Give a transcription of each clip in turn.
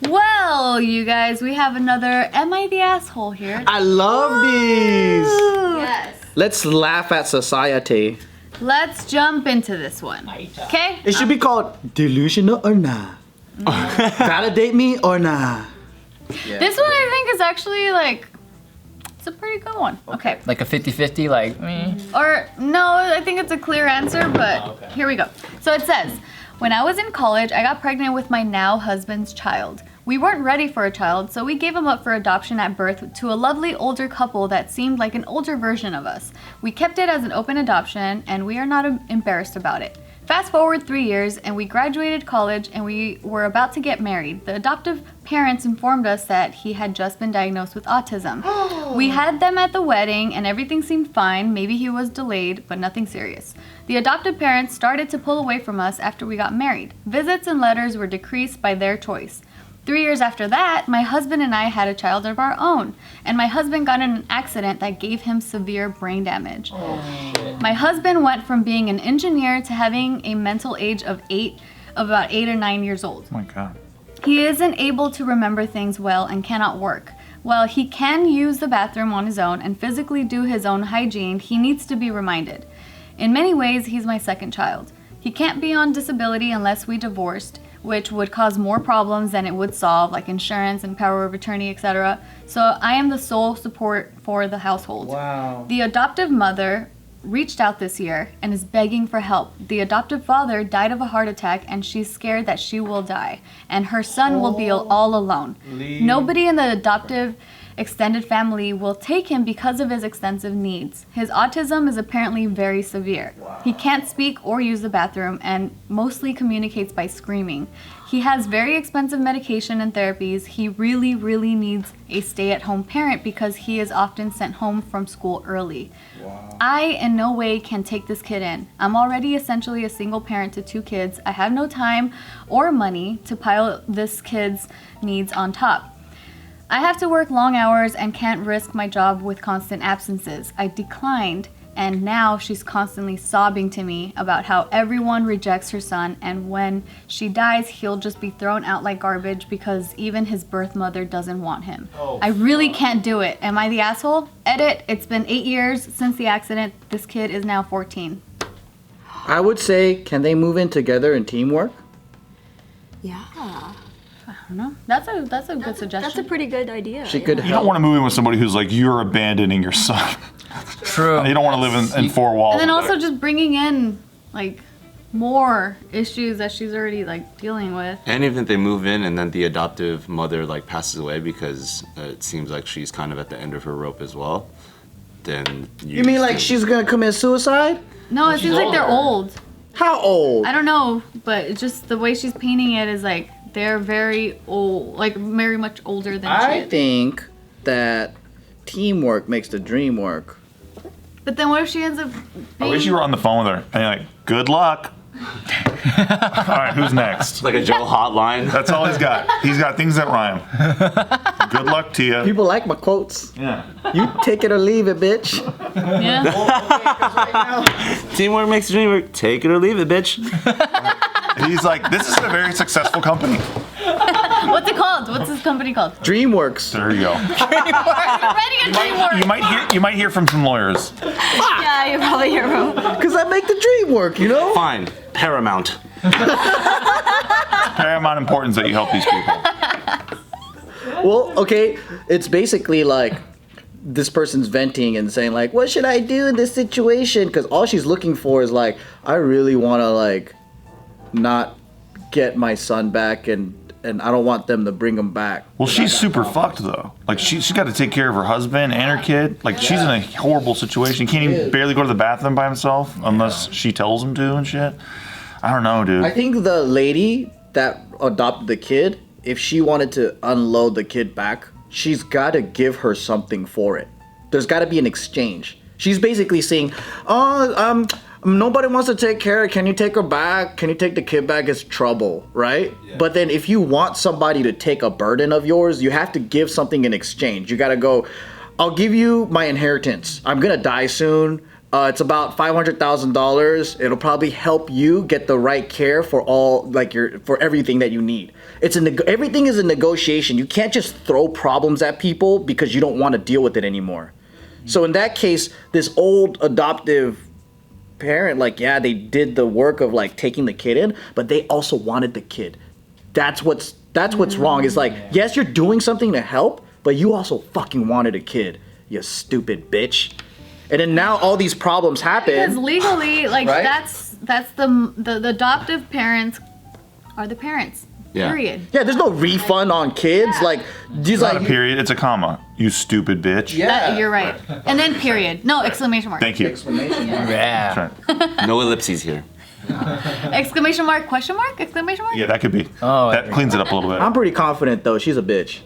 Well, you guys, we have another Am I the Asshole here. I love these. Yes. Let's laugh at society. Let's jump into this one. Okay? It should be called delusional or nah. Validate me or nah. Yeah. This one I think is actually like, it's a pretty good one. Okay. Like a 50-50, like me. Or no, I think it's a clear answer, but here we go. So it says, when I was in college, I got pregnant with my now husband's child. We weren't ready for a child, so we gave him up for adoption at birth to a lovely older couple that seemed like an older version of us. We kept it as an open adoption, and we are not embarrassed about it. Fast forward 3 years, and we graduated college, and we were about to get married. The adoptive parents informed us that he had just been diagnosed with autism. We had them at the wedding, and everything seemed fine. Maybe he was delayed, but nothing serious. The adoptive parents started to pull away from us after we got married. Visits and letters were decreased by their choice. 3 years after that, my husband and I had a child of our own, and my husband got in an accident that gave him severe brain damage. My husband went from being an engineer to having a mental age of about 8 or 9 years old. Oh my God. He isn't able to remember things well and cannot work. While he can use the bathroom on his own and physically do his own hygiene, he needs to be reminded. In many ways, he's my second child. He can't be on disability unless we divorced, which would cause more problems than it would solve, like insurance and power of attorney, etc. So I am the sole support for the household. Wow. The adoptive mother reached out this year and is begging for help. The adoptive father died of a heart attack, and she's scared that she will die, and her son will be all alone. Nobody in the adoptive extended family will take him because of his extensive needs. His autism is apparently very severe. He can't speak or use the bathroom and mostly communicates by screaming. He has very expensive medication and therapies. He really, really needs a stay-at-home parent because he is often sent home from school early. I in no way can take this kid in. I'm already essentially a single parent to 2 kids. I have no time or money to pile this kid's needs on top. I have to work long hours and can't risk my job with constant absences. I declined, and now she's constantly sobbing to me about how everyone rejects her son, and when she dies, he'll just be thrown out like garbage because even his birth mother doesn't want him. I really can't do it. Am I the asshole? Edit. It's been 8 years since the accident. This kid is now 14. I would say, can they move in together in teamwork? Yeah. I don't know. That's a good suggestion. That's a pretty good idea. She could You don't help. want to move in with somebody who's like, you're abandoning your son. True. You don't want to live in 4 walls. And then with also it. just bringing in like more issues that she's already like dealing with. And even if they move in and then the adoptive mother like passes away because it seems like she's kind of at the end of her rope as well, then You mean like she's gonna commit suicide? No, it seems like they're old. How old? I don't know, but it's just the way she's painting it is like they're very old, like very much older than she I is. think that teamwork makes the dream work. But then what if she ends up I wish being... you were on the phone with her and you're like, good luck. All right, who's next? like a Joe hotline. That's all he's got. He's got things that rhyme. Good luck to you. People like my quotes. Yeah. You take it or leave it, bitch. Yeah. Teamwork makes the dream work. Take it or leave it, bitch. He's like, this is a very successful company. What's it called? What's this company called? DreamWorks. There you go. Ready a DreamWorks. You might hear from some lawyers. Yeah, you probably hear from. Cause I make the dream work, you know? Fine. Paramount. Paramount importance that you help these people. Well, okay, it's basically like this person's venting and saying like, what should I do in this situation? Because all she's looking for is like, I really want to like not get my son back and I don't want them to bring him back. Well, she's super fucked though. Like she's got to take care of her husband and her kid. Like she's in a horrible situation. Can't even barely go to the bathroom by himself unless she tells him to and shit. I don't know, dude. I think the lady that adopted the kid, if she wanted to unload the kid back, she's got to give her something for it. There's got to be an exchange. She's basically saying, nobody wants to take care of her. Can you take her back? Can you take the kid back? It's trouble, right? Yeah. But then if you want somebody to take a burden of yours, you have to give something in exchange. You got to go, I'll give you my inheritance. I'm going to die soon. It's about $500,000. It'll probably help you get the right care for all, like for everything that you need. Everything is a negotiation. You can't just throw problems at people because you don't want to deal with it anymore. So in that case, this old adoptive parent, like, yeah, they did the work of like taking the kid in, but they also wanted the kid. That's what's wrong. It's like, yes, you're doing something to help, but you also fucking wanted a kid, you stupid bitch. And then now all these problems happen. Because legally, like, right? that's the adoptive parents are the parents. Yeah. Period. Yeah, there's no refund on kids. Yeah. Like, these It's not like a period, it's a comma. You stupid bitch. Yeah. You're right. And then period. No, exclamation mark. Thank you. Yeah. That's right. No ellipses here. Exclamation mark, question mark, exclamation mark? Yeah, that could be. Oh, that cleans it up a little bit. I'm pretty confident though. She's a bitch.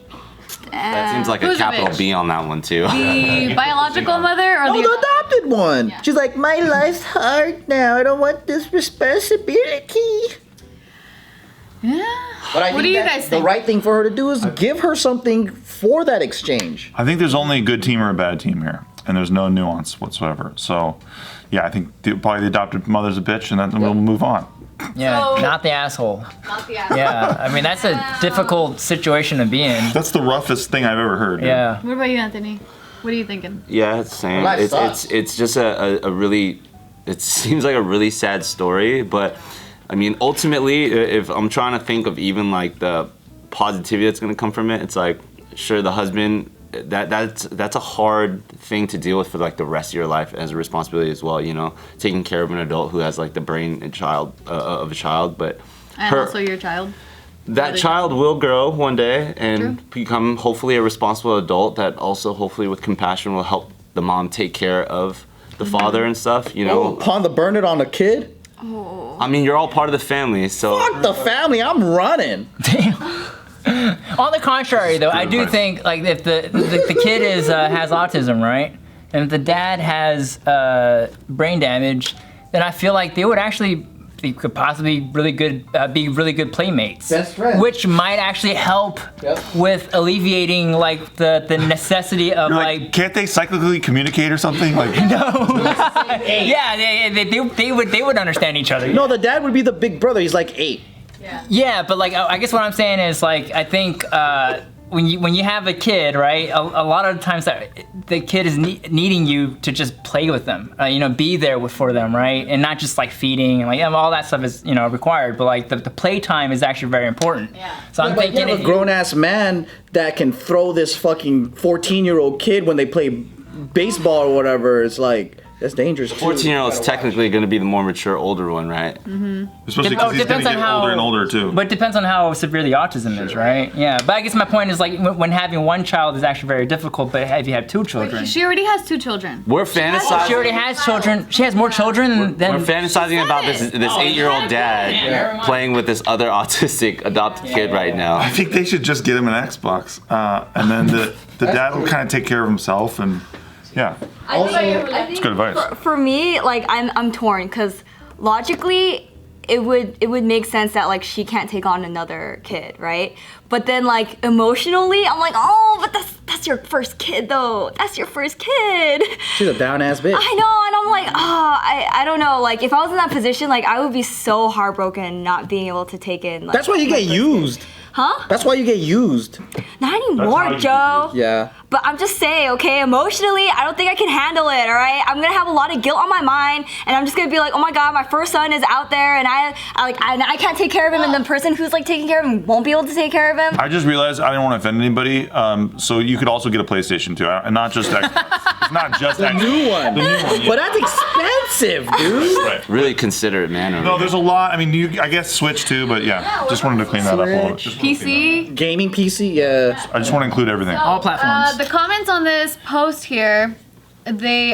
That seems like a Who's a capital bitch? B on that one too. The biological mother or Oh, the the adopted one. Yeah. She's like, my life's hard now. I don't want this responsibility. Yeah. But I What think do you that guys the think? right thing for her to do is give her something for that exchange. I think there's only a good team or a bad team here, and there's no nuance whatsoever. So, yeah, I think probably the adopted mother's a bitch, and then we'll move on. Yeah, So- not the asshole. Not the Yeah, I mean, that's a difficult situation to be in. That's the roughest thing I've ever heard. dude. Yeah. What about you, Anthony? What are you thinking? Yeah, it's same. Life It's, sucks. it's just a really, it seems like a really sad story, but I mean, ultimately, if I'm trying to think of even like the positivity that's gonna come from it, it's like, sure, the husband, that's a hard thing to deal with for like the rest of your life as a responsibility as well, you know, taking care of an adult who has like the brain and of a child, but And also your child. that child will grow one day and True. become hopefully a responsible adult that also hopefully with compassion will help the mom take care of the father and stuff, you know. Upon the burn it on a kid? I mean, you're all part of the family, so Fuck the family, I'm running. On the contrary, though, I do advice. think like if the kid has autism, right, and if the dad has brain damage, then I feel like they would actually could possibly be really good playmates. Best friends. Which might actually help Yep. with alleviating like the necessity of You're like. like, can't they cyclically communicate or something? Like, Yeah, they would understand each other. No, the dad would be the big brother. He's like 8. Yeah, but like I guess what I'm saying is like I think when you have a kid, right? A lot of times that the kid is needing you to just play with them, you know, be there for them, right? And not just like feeding and like all that stuff is required, but like the play time is actually very important. Yeah. So I'm But thinking you have a grown ass man that can throw this fucking 14-year-old kid when they play baseball or whatever. It's like, that's dangerous. too. 14-year-old's technically going to be the more mature, older one, right? especially because he's going depends to on get how- older and older too. But it depends on how severe the autism is, right? Yeah. But I guess my point is like when having one child is actually very difficult, but if you have two children, She already has 2 children. We're she fantasizing. already has children. She has more children than. We're fantasizing about this it. 8-year-old dad never mind. playing with this other autistic adopted kid right I now. think they should just get him an Xbox, and then the dad will kind of take care of himself, and yeah, it's good advice. For me, like I'm torn because logically it would make sense that like she can't take on another kid, right? But then like emotionally, I'm like, oh, but that's your first kid though. That's your first kid. She's a down ass bitch. I know, and I'm like, I don't know. Like if I was in that position, like I would be so heartbroken not being able to take in. Like, That's why you get used. Huh? That's why you get used. Not how anymore, you Joe. Yeah. But I'm just saying, okay, emotionally, I don't think I can handle it, all right? I'm gonna have a lot of guilt on my mind, and I'm just gonna be like, oh my god, my first son is out there, and I can't take care of him, and the person who's like taking care of him won't be able to take care of him. I just realized I didn't want to offend anybody, so you could also get a PlayStation 2, and not just Xbox. It's not just Xbox. New one. The new one, yeah. But that's expensive, dude. Right. Really considerate man over No, here. there's a lot. I mean, I guess Switch too, but yeah, just wanted to clean that up a little bit. Just wanted to clean PC. Gaming PC, yeah. that up. I just want to include everything. All platforms. The comments on this post here, they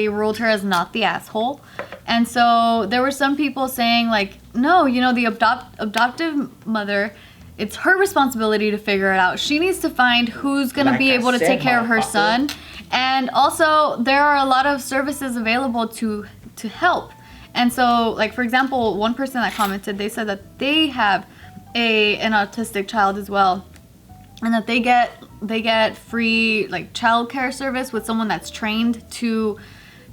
ruled her as not the asshole, and so there were some people saying like, no, you know, the adoptive mother, it's her responsibility to figure it out. She needs to find who's gonna be able to take care of her son, and also there are a lot of services available to help. And so, like for example, one person that commented, they said that they have an autistic child as well, and that they get free like childcare service with someone that's trained to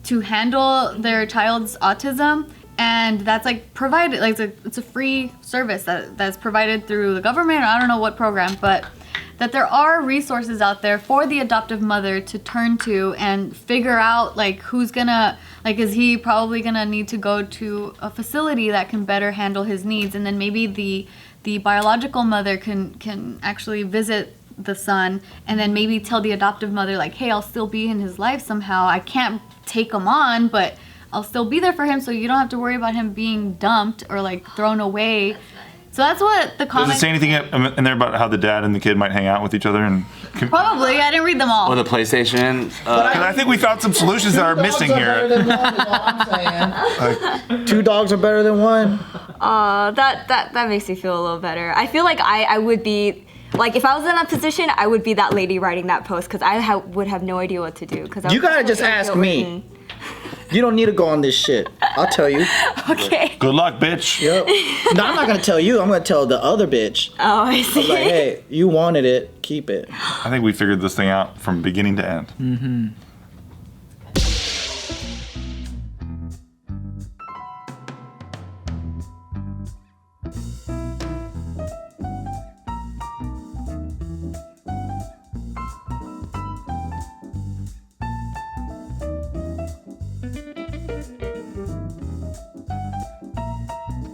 to handle their child's autism, and that's like provided, like it's a free service that's provided through the government. I don't know what program, but that there are resources out there for the adoptive mother to turn to and figure out like who's gonna, like, is he probably gonna need to go to a facility that can better handle his needs, and then maybe the biological mother can actually visit the son and then maybe tell the adoptive mother like, hey, I'll still be in his life somehow. I can't take him on, but I'll still be there for him, so you don't have to worry about him being dumped or like thrown away. So that's what the Does comment. it say anything in there about how the dad and the kid might hang out with each other? And Probably, I didn't read them all. Or the PlayStation. 'cause I think we found some solutions that are missing here. Two dogs are better than one. That makes me feel a little better. I feel like I would be, like, if I was in that position, I would be that lady writing that post because I would have no idea what to do. You gotta just ask me. You don't need to go on this shit. I'll tell you. Okay. Good luck, bitch. Yep. No, I'm not gonna tell you. I'm gonna tell the other bitch. Oh, I see. I'm like, hey, you wanted it, keep it. I think we figured this thing out from beginning to end.